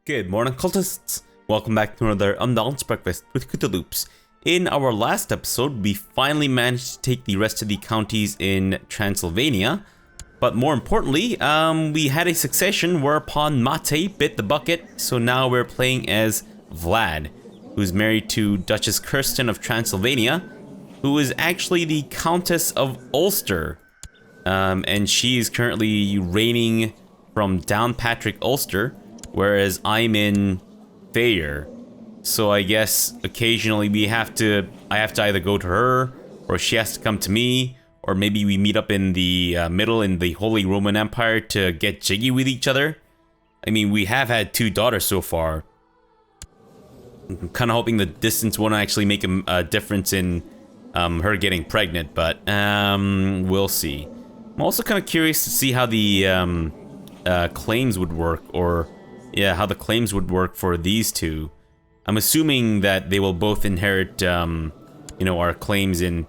Good morning, cultists. Welcome back to another Unbalanced Breakfast with CthuLoops. In our last episode, we finally managed to take the rest of the counties in Transylvania. But more importantly, we had a succession whereupon Mate bit the bucket. So now we're playing as Vlad, who's married to Duchess Kirsten of Transylvania, who is actually the Countess of Ulster. And she is currently reigning from Downpatrick, Ulster, whereas I'm in Thayer. So I guess occasionally I have to either go to her, or she has to come to me, or maybe we meet up in the middle in the Holy Roman Empire to get jiggy with each other. I mean, we have had 2 daughters so far. I'm kind of hoping the distance won't actually make a difference in her getting pregnant, but we'll see. I'm also kind of curious to see how the claims would work, or how the claims would work for these two. I'm assuming that they will both inherit, our claims in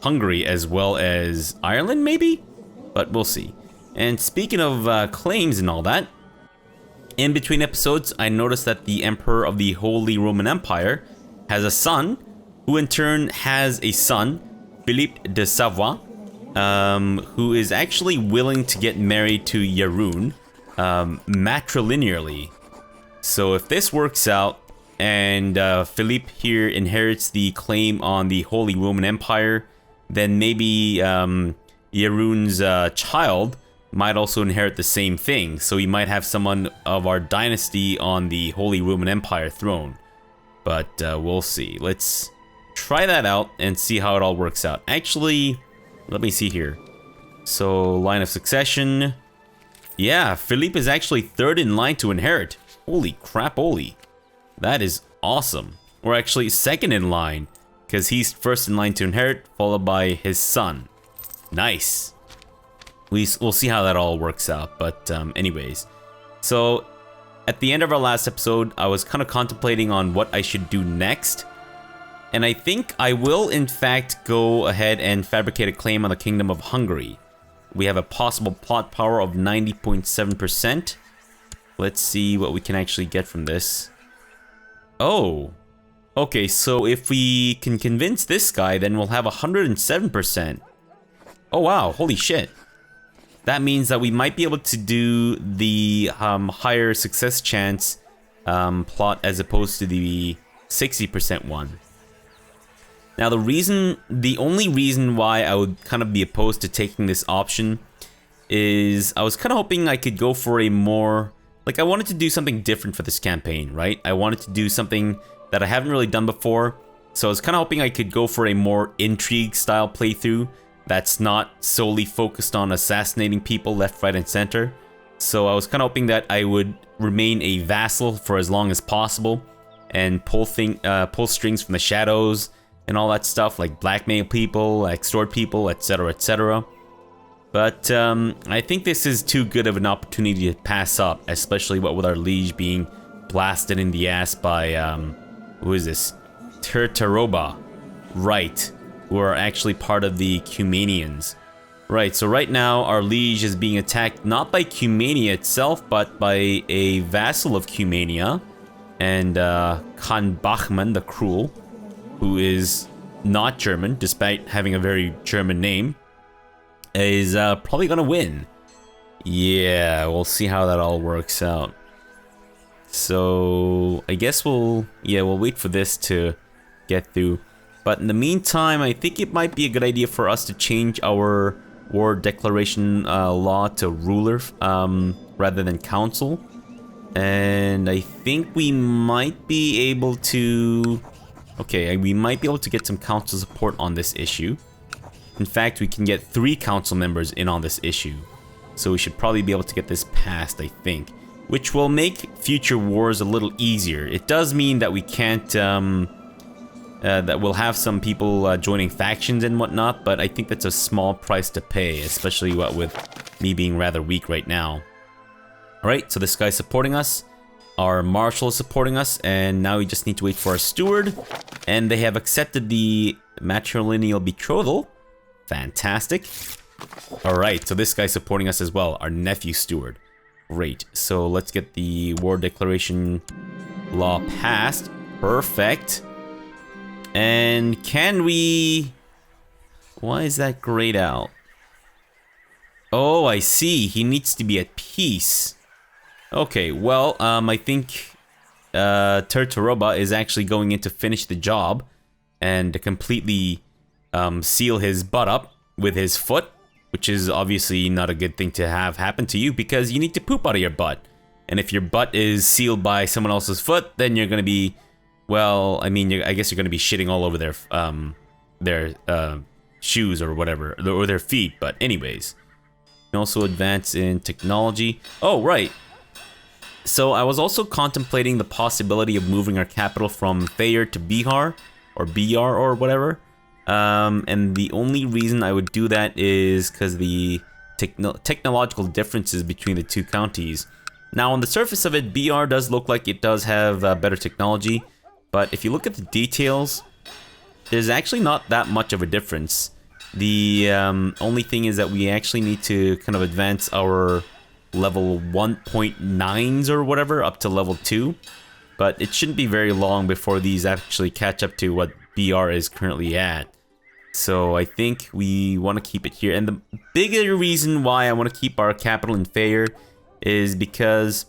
Hungary as well as Ireland, maybe? But we'll see. And speaking of claims and all that, in between episodes, I noticed that the Emperor of the Holy Roman Empire has a son, who in turn has a son, Philippe de Savoie, who is actually willing to get married to Yaroun, matrilinearly. So if this works out, and Philippe here inherits the claim on the Holy Roman Empire, then maybe Yaroun's child might also inherit the same thing. So he might have someone of our dynasty on the Holy Roman Empire throne. But we'll see. Let's try that out and see how it all works out. Actually, let me see here. So, line of succession. Yeah, Philippe is actually 3rd in line to inherit. Holy crap-oly. That is awesome. Or actually 2nd in line, because he's 1st in line to inherit, followed by his son. Nice. We'll see how that all works out, but anyways. So, at the end of our last episode, I was kind of contemplating on what I should do next. And I think I will, in fact, go ahead and fabricate a claim on the Kingdom of Hungary. We have a possible plot power of 90.7%. Let's see what we can actually get from this. Oh. Okay, so if we can convince this guy, then we'll have 107%. Oh, wow. Holy shit. That means that we might be able to do the higher success chance plot as opposed to the 60% one. Now the only reason why I would kind of be opposed to taking this option is I was kind of hoping I could go for a more, like I wanted to do something different for this campaign, right? I wanted to do something that I haven't really done before. So I was kind of hoping I could go for a more intrigue style playthrough that's not solely focused on assassinating people left, right, and center. So I was kind of hoping that I would remain a vassal for as long as possible and pull strings from the shadows and all that stuff, like blackmail people, extort people, etc., etc. But I think this is too good of an opportunity to pass up, especially what with our liege being blasted in the ass by, who is this? Tertaroba. Right, who are actually part of the Cumanians. Right, so right now our liege is being attacked not by Cumania itself, but by a vassal of Cumania, and Khan Bachman the Cruel, who is not German, despite having a very German name, is probably gonna win. Yeah, we'll see how that all works out. So I guess we'll wait for this to get through. But in the meantime, I think it might be a good idea for us to change our war declaration law to ruler rather than council. And I think we might be able to... Okay, we might be able to get some council support on this issue. In fact, we can get 3 council members in on this issue. So we should probably be able to get this passed, I think. Which will make future wars a little easier. It does mean that we can't... that we'll have some people joining factions and whatnot, but I think that's a small price to pay, especially what with me being rather weak right now. Alright, so this guy's supporting us. Our marshal is supporting us, and now we just need to wait for our steward. And they have accepted the matrilineal betrothal. Fantastic. Alright, so this guy's supporting us as well, our nephew steward. Great. So let's get the war declaration law passed. Perfect. And can we... Why is that grayed out? Oh, I see. He needs to be at peace. Okay, well, I think Turtoroba is actually going in to finish the job and completely seal his butt up with his foot, which is obviously not a good thing to have happen to you because you need to poop out of your butt. And if your butt is sealed by someone else's foot, then you're going to be, well, I mean, I guess you're going to be shitting all over their shoes or whatever, or their feet. But anyways, you can also advance in technology. Oh, right. So I was also contemplating the possibility of moving our capital from Thayer to Bihar, or BR or whatever. And the only reason I would do that is because the technological differences between the two counties. Now, on the surface of it, BR does look like it does have better technology, but if you look at the details, there's actually not that much of a difference. The only thing is that we actually need to kind of advance our level 1.9s or whatever up to level 2, but it shouldn't be very long before these actually catch up to what BR is currently at. So I think we want to keep it here. And the bigger reason why I want to keep our capital in Thayer is because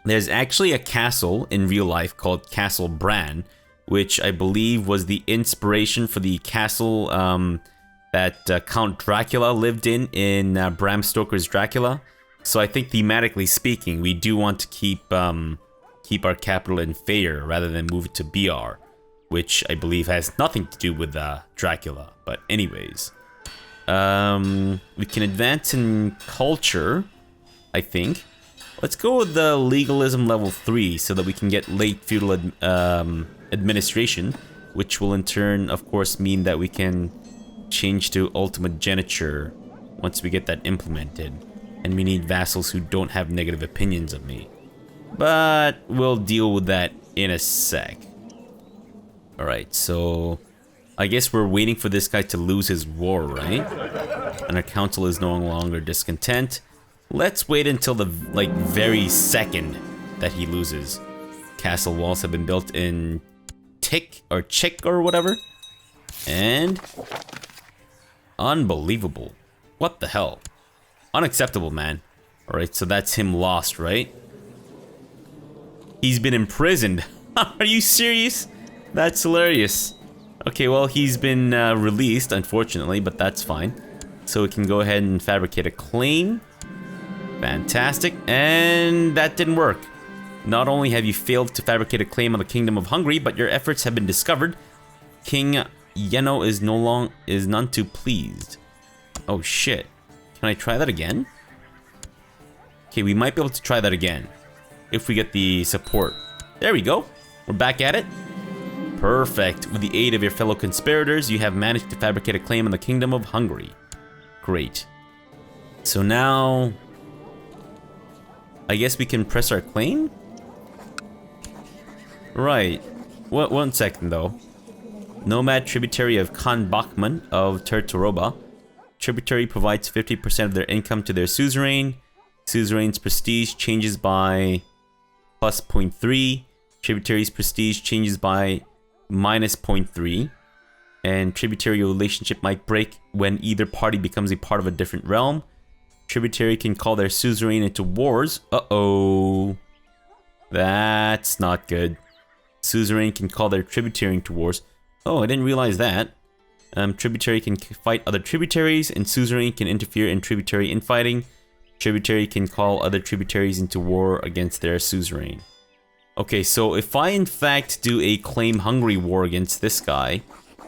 there's actually a castle in real life called Castle Bran, which I believe was the inspiration for the castle that Count Dracula lived in Bram Stoker's Dracula. So I think thematically speaking, we do want to keep our capital in Thayer rather than move it to BR, which I believe has nothing to do with Dracula. But anyways, we can advance in culture, I think. Let's go with the legalism level 3 so that we can get late feudal administration, which will in turn, of course, mean that we can change to ultimate geniture once we get that implemented. And we need vassals who don't have negative opinions of me. But we'll deal with that in a sec. Alright, so I guess we're waiting for this guy to lose his war, right? And our council is no longer discontent. Let's wait until the very second that he loses. Castle walls have been built in Chick or whatever. And unbelievable. What the hell? Unacceptable, man. Alright, so that's him lost, right? He's been imprisoned. Are you serious? That's hilarious. Okay, well, he's been released, unfortunately, but that's fine. So we can go ahead and fabricate a claim. Fantastic. And that didn't work. Not only have you failed to fabricate a claim on the Kingdom of Hungary, but your efforts have been discovered. King Yeno is none too pleased. Oh, shit. Can I try that again? Okay, we might be able to try that again. If we get the support. There we go. We're back at it. Perfect. With the aid of your fellow conspirators, you have managed to fabricate a claim on the Kingdom of Hungary. Great. So now... I guess we can press our claim? Right. One second, though. Nomad tributary of Khan Bakhman of Turtoroba. Tributary provides 50% of their income to their suzerain. Suzerain's prestige changes by plus 0.3. Tributary's prestige changes by minus 0.3. And tributary relationship might break when either party becomes a part of a different realm. Tributary can call their suzerain into wars. Uh-oh. That's not good. Suzerain can call their tributary into wars. Oh, I didn't realize that. Tributary can fight other tributaries, and suzerain can interfere in tributary infighting. Tributary can call other tributaries into war against their suzerain. Okay, so if I in fact do a claim Hungary war against this guy,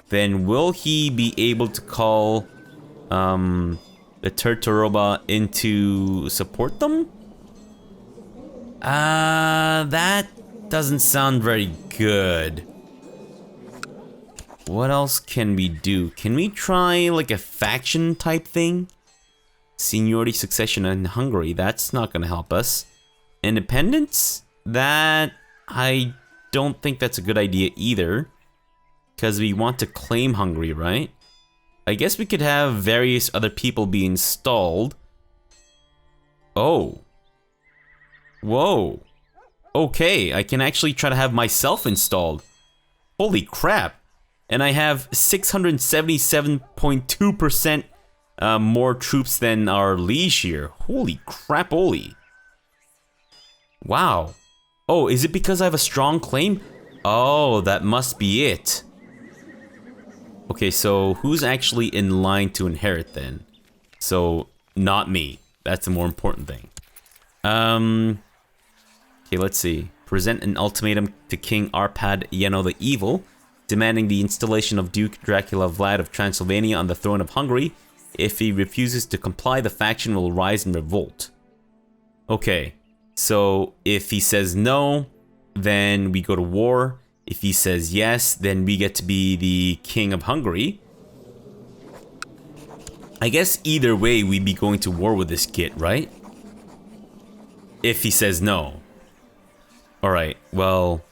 then will he be able to call the Turtoroba into support them? That doesn't sound very good. What else can we do? Can we try like a faction type thing? Seniority succession in Hungary, that's not gonna help us. Independence? That, I don't think that's a good idea either. Because we want to claim Hungary, right? I guess we could have various other people be installed. Oh. Whoa. Okay, I can actually try to have myself installed. Holy crap. And I have 677.2% more troops than our liege here. Holy crap-oly. Wow. Oh, is it because I have a strong claim? Oh, that must be it. Okay, so who's actually in line to inherit then? So, not me. That's the more important thing. Okay, let's see. Present an ultimatum to King Arpad Yeno the Evil, demanding the installation of Duke Dracula Vlad of Transylvania on the throne of Hungary. If he refuses to comply, the faction will rise in revolt. Okay, so if he says no, then we go to war. If he says yes, then we get to be the King of Hungary. I guess either way, we'd be going to war with this git, right? If he says no. Alright, well,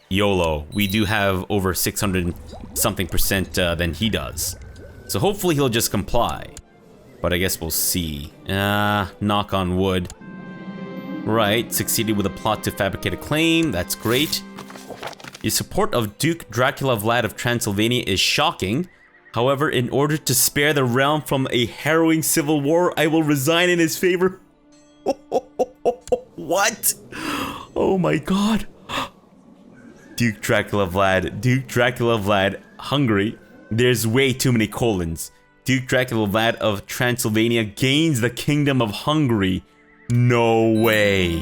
YOLO. We do have over 600 something percent than he does. So hopefully he'll just comply. But I guess we'll see. Knock on wood. Right, succeeded with a plot to fabricate a claim. That's great. Your support of Duke Dracula Vlad of Transylvania is shocking. However, in order to spare the realm from a harrowing civil war, I will resign in his favor. What? Oh my god. Duke Dracula Vlad, Hungary. There's way too many colons. Duke Dracula Vlad of Transylvania gains the Kingdom of Hungary. No way.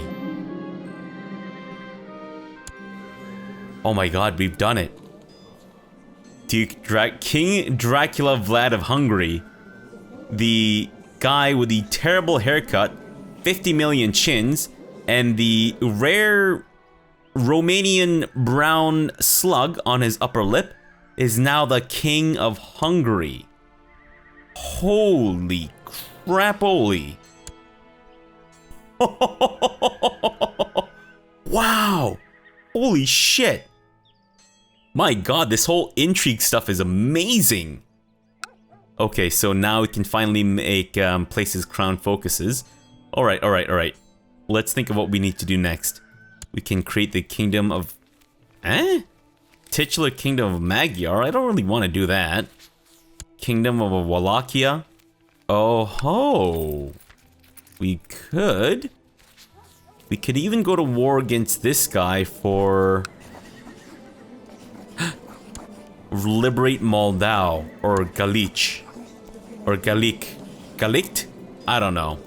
Oh my god, we've done it. King Dracula Vlad of Hungary. The guy with the terrible haircut, 50 million chins, and the rare Romanian brown slug on his upper lip is now the King of Hungary. Holy crap-oly. Wow. Holy shit. My god, this whole intrigue stuff is amazing. Okay, so now we can finally make places crown focuses. Alright. Let's think of what we need to do next. We can create the kingdom of... Titular kingdom of Magyar? I don't really want to do that. Kingdom of Wallachia? Oh ho! We could even go to war against this guy for... Liberate Moldau, or Galich. Or Galik. Galikt? I don't know.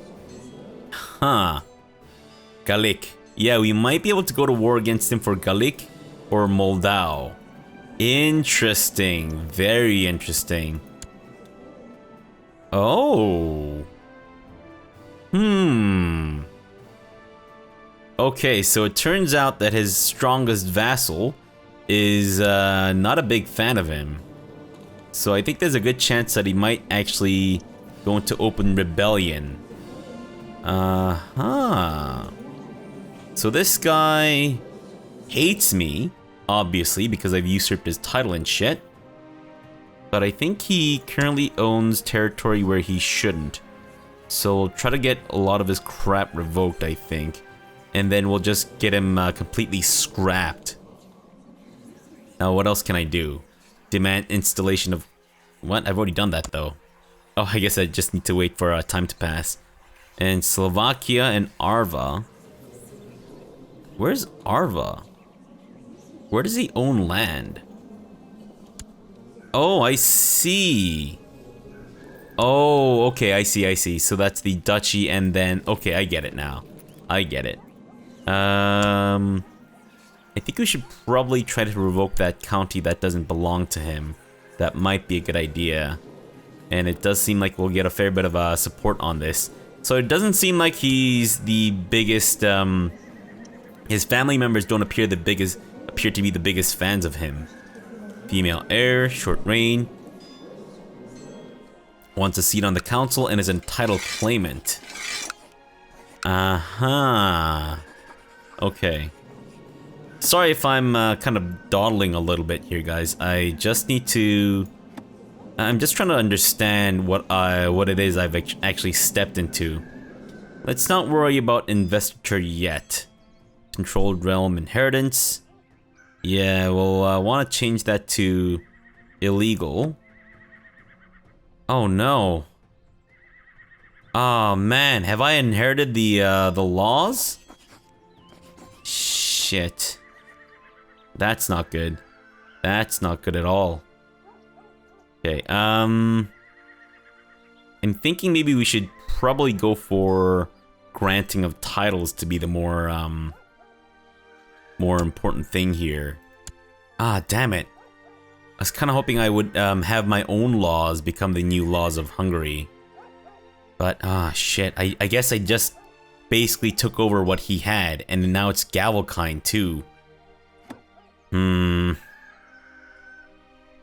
Huh. Galik. Yeah, we might be able to go to war against him for Galik or Moldau. Interesting. Very interesting. Oh. Okay, so it turns out that his strongest vassal is not a big fan of him. So I think there's a good chance that he might actually go into open rebellion. So this guy hates me, obviously, because I've usurped his title and shit. But I think he currently owns territory where he shouldn't. So we'll try to get a lot of his crap revoked, I think. And then we'll just get him completely scrapped. Now, what else can I do? Demand installation of... What? I've already done that, though. Oh, I guess I just need to wait for time to pass. And Slovakia and Arva. Where's Arva? Where does he own land? Oh, I see. Oh, okay, I see. So that's the duchy and then... Okay, I get it now. I get it. I think we should probably try to revoke that county that doesn't belong to him. That might be a good idea. And it does seem like we'll get a fair bit of support on this. So it doesn't seem like he's the biggest, his family members don't appear to be the biggest fans of him. Female heir, short reign. Wants a seat on the council and is entitled claimant. Okay. Sorry if I'm kind of dawdling a little bit here, guys. I just need to... I'm just trying to understand what it is I've actually stepped into. Let's not worry about investiture yet. Controlled realm inheritance. Yeah, we'll want to change that to illegal. Oh no. Oh man, have I inherited the laws? Shit. That's not good. That's not good at all. Okay, I'm thinking maybe we should probably go for granting of titles to be the more important thing here. Ah, damn it. I was kind of hoping I would have my own laws become the new laws of Hungary. But, shit. I guess I just basically took over what he had, and now it's Gavelkind too.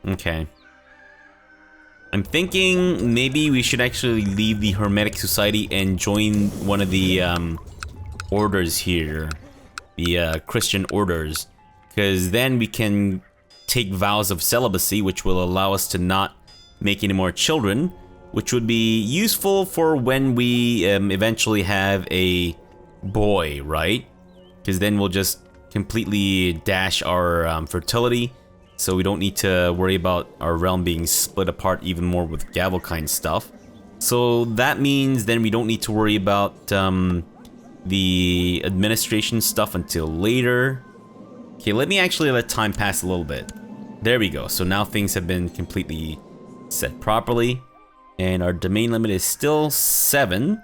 Okay. I'm thinking maybe we should actually leave the Hermetic Society and join one of the orders here. The Christian orders. Because then we can take vows of celibacy, which will allow us to not make any more children. Which would be useful for when we eventually have a boy, right? Because then we'll just completely dash our fertility. So we don't need to worry about our realm being split apart even more with Gavelkind stuff. So that means then we don't need to worry about the administration stuff until later. Okay, let me actually let time pass a little bit. There we go. So now things have been completely set properly. And our domain limit is still 7.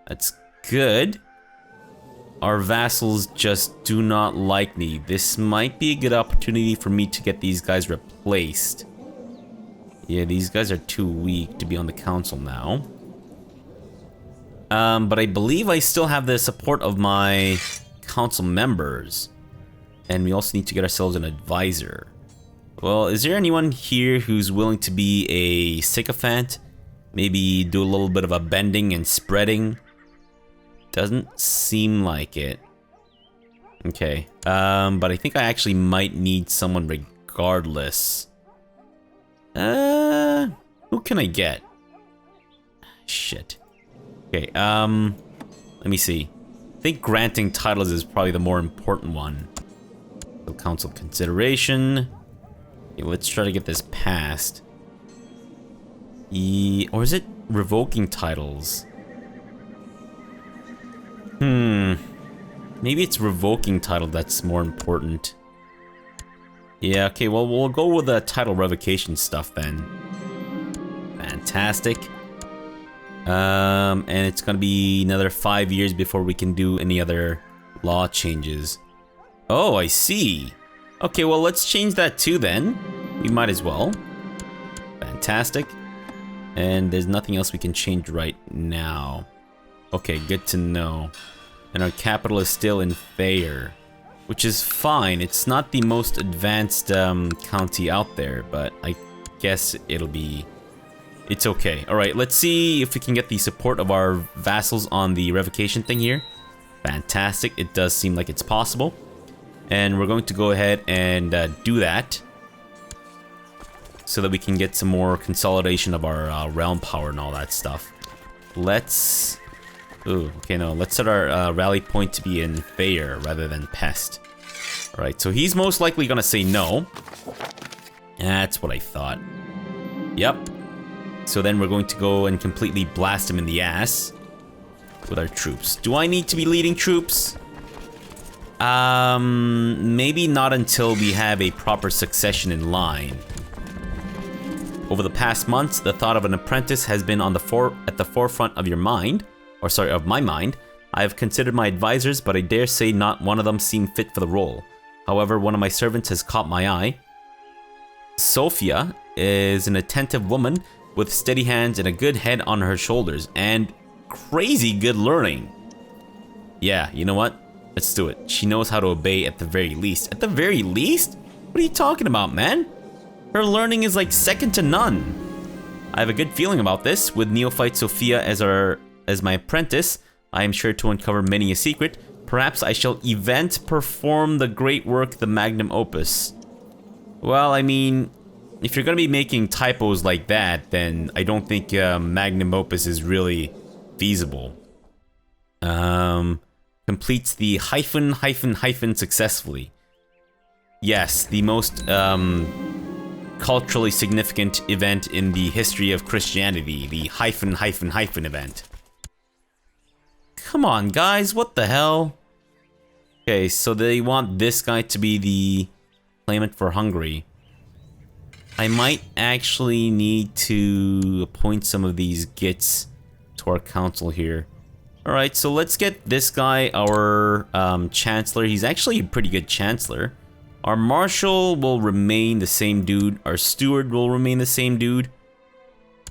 That's good. Our vassals just do not like me. This might be a good opportunity for me to get these guys replaced. Yeah, these guys are too weak to be on the council now. But I believe I still have the support of my council members. And we also need to get ourselves an advisor. Well, is there anyone here who's willing to be a sycophant? Maybe do a little bit of a bending and spreading. Doesn't seem like it. Okay. But I think I actually might need someone regardless. Who can I get? Shit. Okay, let me see. I think granting titles is probably the more important one. So council consideration. Okay, let's try to get this passed. Or is it revoking titles? Maybe it's revoking title that's more important. Yeah, okay, well, we'll go with the title revocation stuff then. Fantastic. And it's gonna be another 5 years before we can do any other law changes. Oh, I see. Okay, well, let's change that too then. We might as well. Fantastic. And there's nothing else we can change right now. Okay, good to know. And our capital is still in Thayer, which is fine. It's not the most advanced county out there, but I guess it's okay. All right, let's see if we can get the support of our vassals on the revocation thing here. Fantastic. It does seem like it's possible. And we're going to go ahead and do that, so that we can get some more consolidation of our realm power and all that stuff. Let's... Ooh, okay, no. Let's set our rally point to be in Thayer rather than Pest. Alright, so he's most likely gonna say no. That's what I thought. Yep. So then we're going to go and completely blast him in the ass with our troops. Do I need to be leading troops? Maybe not until we have a proper succession in line. Over the past months, the thought of an apprentice has been at the forefront of your mind, or sorry, of my mind. I have considered my advisors, but I dare say not one of them seemed fit for the role. However, one of my servants has caught my eye. Sophia is an attentive woman with steady hands and a good head on her shoulders, and crazy good learning. Yeah, you know what? Let's do it. She knows how to obey at the very least. At the very least? What are you talking about, man? Her learning is like second to none. I have a good feeling about this. With neophyte Sophia as my apprentice, I am sure to uncover many a secret. Perhaps I shall perform the great work, the magnum opus. Well, I mean, if you're gonna be making typos like that, then I don't think magnum opus is really feasible. completes the hyphen successfully. Yes, the most culturally significant event in the history of Christianity, the hyphen event. Come on, guys, what the hell? Okay, so they want this guy to be the claimant for Hungary. I might actually need to appoint some of these gits to our council here. Alright, so let's get this guy our chancellor. He's actually a pretty good chancellor. Our marshal will remain the same dude. Our steward will remain the same dude.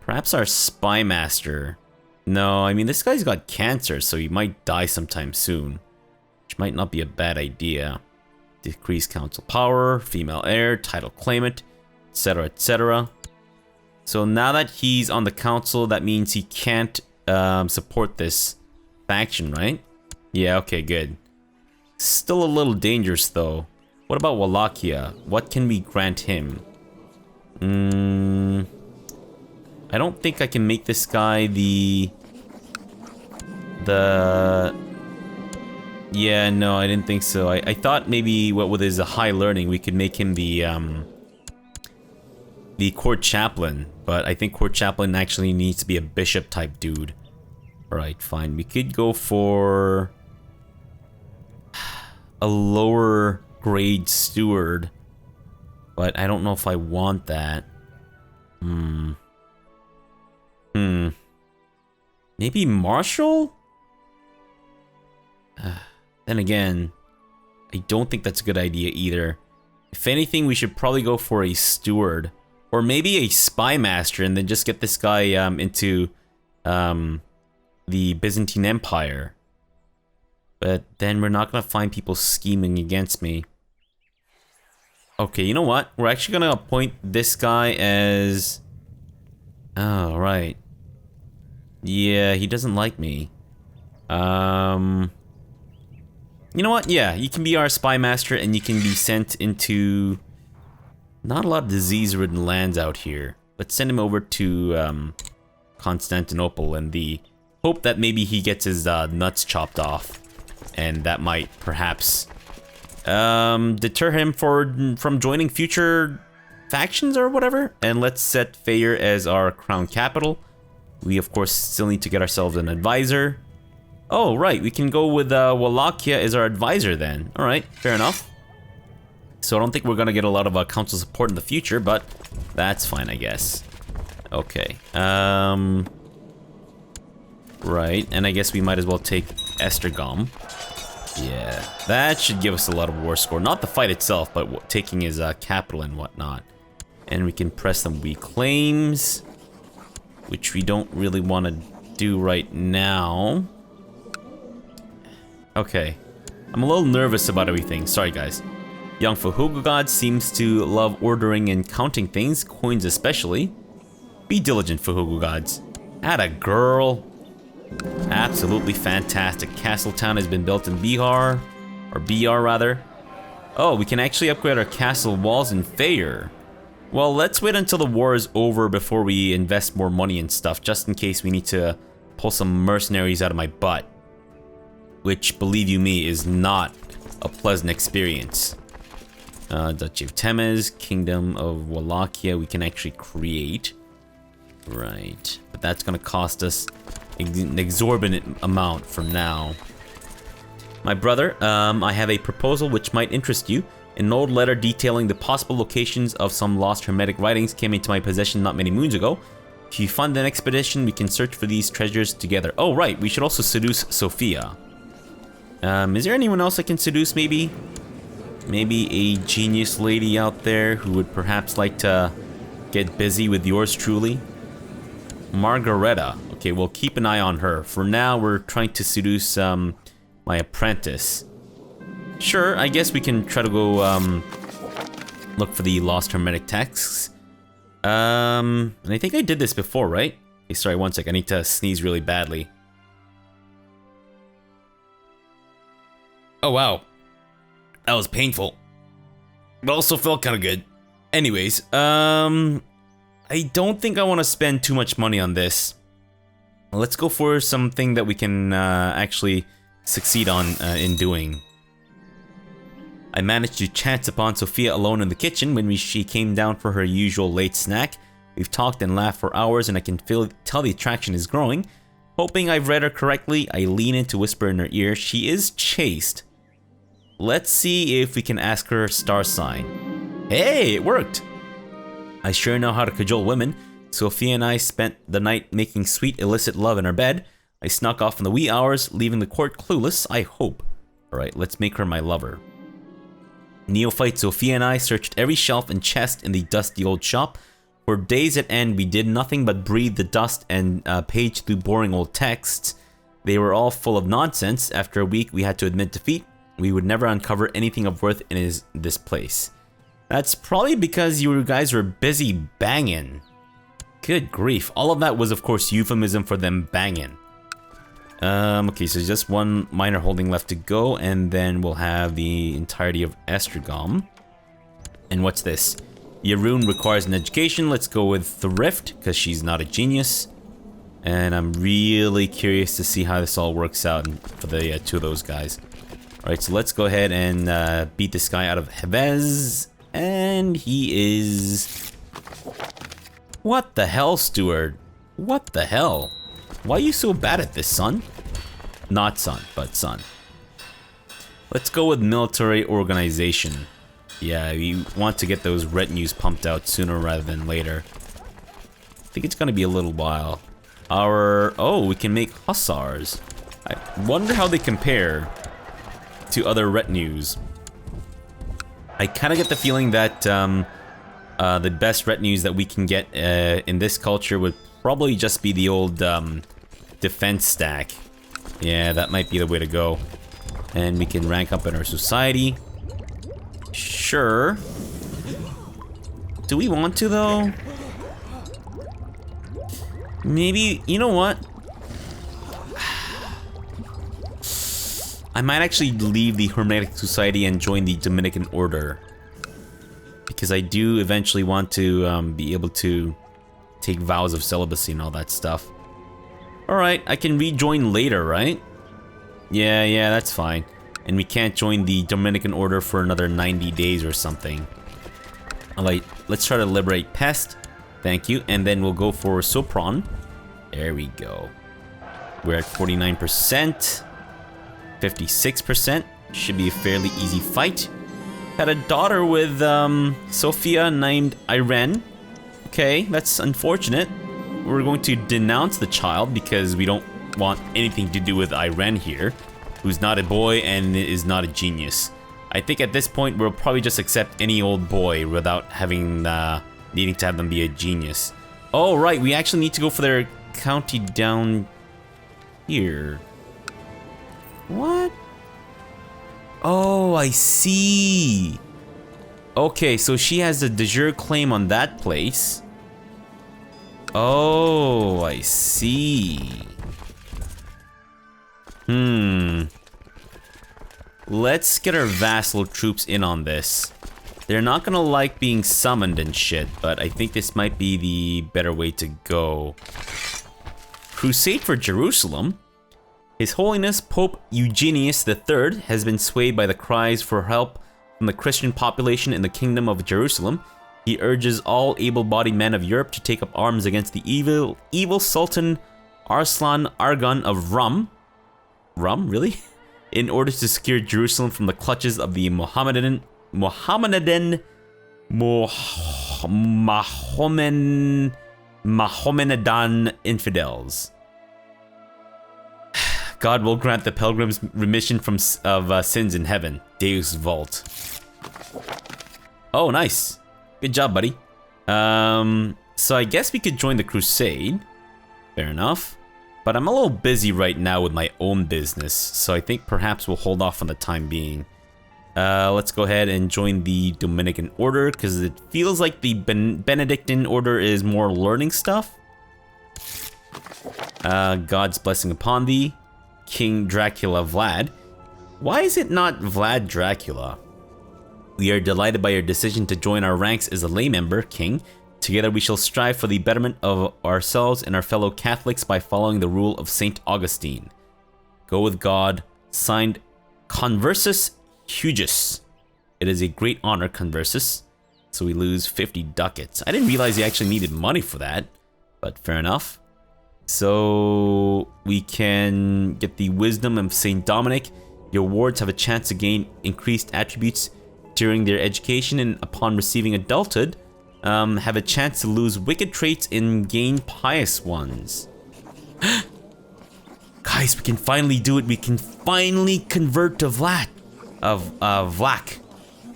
Perhaps our spy master. No, I mean, this guy's got cancer, so he might die sometime soon. Which might not be a bad idea. Decrease council power, female heir, title claimant, etc, etc. So now that he's on the council, that means he can't support this faction, right? Yeah, okay, good. Still a little dangerous, though. What about Wallachia? What can we grant him? I don't think I can make this guy the... Yeah, no, I didn't think so. I thought maybe what with his high learning, we could make him the court chaplain. But I think court chaplain actually needs to be a bishop type dude. Alright, fine. We could go for a lower grade steward, but I don't know if I want that. Maybe marshal? Then again, I don't think that's a good idea either. If anything, we should probably go for a steward, or maybe a spy master, and then just get this guy into the Byzantine Empire. But then we're not gonna find people scheming against me. Okay, you know what? We're actually gonna appoint this guy as... Oh, right. Yeah, he doesn't like me. You know what? Yeah, you can be our spy master and you can be sent into... Not a lot of disease-ridden lands out here. Let's send him over to Constantinople in the hope that maybe he gets his nuts chopped off. And that might perhaps deter him from joining future factions or whatever. And let's set Fayer as our crown capital. We of course still need to get ourselves an advisor. Oh right, we can go with Wallachia as our advisor then. Alright, fair enough. So I don't think we're gonna get a lot of council support in the future, but that's fine, I guess. Okay. Right, and I guess we might as well take Estergom. Yeah, that should give us a lot of war score. Not the fight itself, but taking his capital and whatnot. And we can press some weak claims, which we don't really want to do right now. Okay, I'm a little nervous about everything. Sorry, guys. Young Fuhugogod seems to love ordering and counting things, coins especially. Be diligent, Fuhugogods. Atta girl. Absolutely fantastic. Castle Town has been built in Bihar, or BR rather. Oh, we can actually upgrade our castle walls in Fayer. Well, let's wait until the war is over before we invest more money and stuff, just in case we need to pull some mercenaries out of my butt. Which, believe you me, is not a pleasant experience. Duchy of Temes, Kingdom of Wallachia, we can actually create. Right, but that's gonna cost us an exorbitant amount from now. My brother, I have a proposal which might interest you. An old letter detailing the possible locations of some lost hermetic writings came into my possession not many moons ago. If you fund an expedition, we can search for these treasures together. Oh, right, we should also seduce Sophia. Is there anyone else I can seduce, maybe? Maybe a genius lady out there who would perhaps like to get busy with yours truly? Margareta. Okay, we'll keep an eye on her. For now, we're trying to seduce my apprentice. Sure, I guess we can try to go look for the lost hermetic texts. And I think I did this before, right? Okay, sorry, one sec. I need to sneeze really badly. Oh, wow. That was painful. But also felt kind of good. Anyways, I don't think I want to spend too much money on this. Let's go for something that we can actually succeed on in doing. I managed to chance upon Sophia alone in the kitchen when she came down for her usual late snack. We've talked and laughed for hours and I can tell the attraction is growing. Hoping I've read her correctly, I lean in to whisper in her ear. She is chaste. Let's see if we can ask her star sign. Hey, it worked! I sure know how to cajole women. Sophia and I spent the night making sweet illicit love in our bed. I snuck off in the wee hours, leaving the court clueless, I hope. Alright, let's make her my lover. Neophyte Sophia and I searched every shelf and chest in the dusty old shop. For days at end, we did nothing but breathe the dust and page through boring old texts. They were all full of nonsense. After a week, we had to admit defeat. We would never uncover anything of worth in this place. That's probably because you guys were busy banging. Good grief. All of that was, of course, euphemism for them banging. Okay, so just one minor holding left to go, and then we'll have the entirety of Estragom. And what's this? Yaroon requires an education. Let's go with Thrift, because she's not a genius. And I'm really curious to see how this all works out for the two of those guys. Alright, so let's go ahead and beat this guy out of Hevez. And he is... What the hell, Steward? What the hell? Why are you so bad at this, son? Not son, but son. Let's go with military organization. Yeah, we want to get those retinues pumped out sooner rather than later. I think it's gonna be a little while. Oh, we can make hussars. I wonder how they compare to other retinues. I kind of get the feeling that the best retinues that we can get in this culture would probably just be the old defense stack. Yeah, that might be the way to go. And we can rank up in our society. Sure. Do we want to, though? Maybe, you know what? I might actually leave the Hermetic Society and join the Dominican Order. Because I do eventually want to be able to take vows of celibacy and all that stuff. Alright, I can rejoin later, right? Yeah, that's fine. And we can't join the Dominican Order for another 90 days or something. Alright, let's try to liberate Pest. Thank you. And then we'll go for Sopron. There we go. We're at 49%. 56%. Should be a fairly easy fight. Had a daughter with Sophia named Irene. Okay, that's unfortunate. We're going to denounce the child because we don't want anything to do with Irene here, who's not a boy and is not a genius. I think at this point we'll probably just accept any old boy without having needing to have them be a genius. Oh right, we actually need to go for their county down here. What? Oh, I see. Okay, so she has a de jure claim on that place. Oh, I see. Let's get our vassal troops in on this. They're not gonna like being summoned and shit, but I think this might be the better way to go. Crusade for Jerusalem? His Holiness Pope Eugenius III has been swayed by the cries for help from the Christian population in the Kingdom of Jerusalem. He urges all able-bodied men of Europe to take up arms against the evil Sultan Arslan Argan of Rum. Rum, really? In order to secure Jerusalem from the clutches of the Mohammedan infidels. God will grant the pilgrims remission of sins in heaven. Deus Vult. Oh, nice. Good job, buddy. So I guess we could join the Crusade. Fair enough. But I'm a little busy right now with my own business, so I think perhaps we'll hold off on the time being. Let's go ahead and join the Dominican Order, because it feels like the Benedictine Order is more learning stuff. God's blessing upon thee. King Dracula Vlad. Why is it not Vlad Dracula? We are delighted by your decision to join our ranks as a lay member, King. Together we shall strive for the betterment of ourselves and our fellow Catholics by following the rule of St. Augustine. Go with God, Signed, Conversus Hugis. It is a great honor, Conversus. So we lose 50 ducats. I didn't realize he actually needed money for that, but fair enough. So we can get the Wisdom of Saint Dominic. Your wards have a chance to gain increased attributes during their education, and upon receiving adulthood, have a chance to lose wicked traits and gain pious ones. Guys, we can finally do it. We can finally convert to Vlad. Vlak.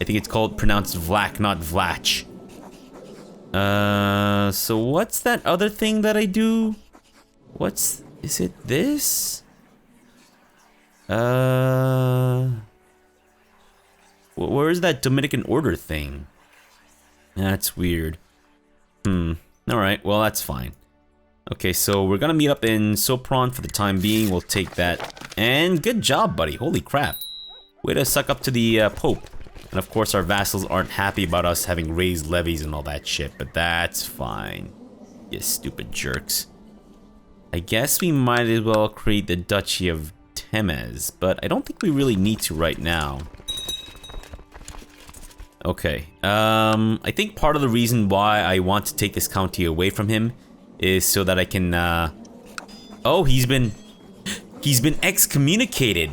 I think it's pronounced Vlak, not Vlach. So what's that other thing that I do? Is it this? Where's that Dominican order thing? That's weird. Alright, well, that's fine. Okay, so we're gonna meet up in Sopron for the time being. We'll take that. And good job, buddy. Holy crap. Way to suck up to the Pope. And of course, our vassals aren't happy about us having raised levies and all that shit, but that's fine. You stupid jerks. I guess we might as well create the Duchy of Temez, but I don't think we really need to right now. Okay, I think part of the reason why I want to take this county away from him is so that I can, oh, he's been excommunicated.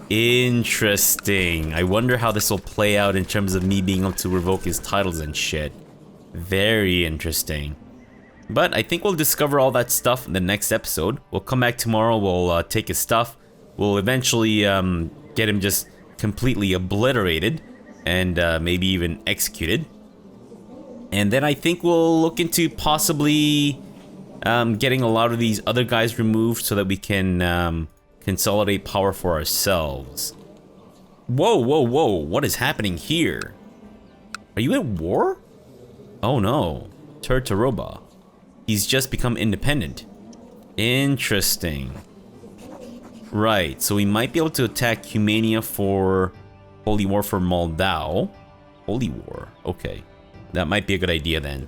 Interesting. I wonder how this will play out in terms of me being able to revoke his titles and shit. Very interesting. But I think we'll discover all that stuff in the next episode. We'll come back tomorrow, we'll take his stuff. We'll eventually get him just completely obliterated and maybe even executed. And then I think we'll look into possibly getting a lot of these other guys removed so that we can consolidate power for ourselves. Whoa, whoa, whoa, what is happening here? Are you at war? Oh no, Turtaroba. He's just become independent. Interesting. Right, so we might be able to attack Humania for Holy War for Moldau. Holy War, okay. That might be a good idea then.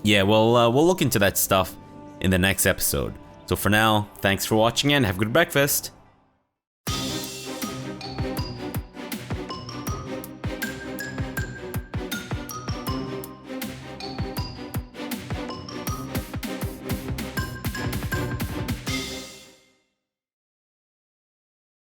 Yeah, well, we'll look into that stuff in the next episode. So for now, thanks for watching and have a good breakfast.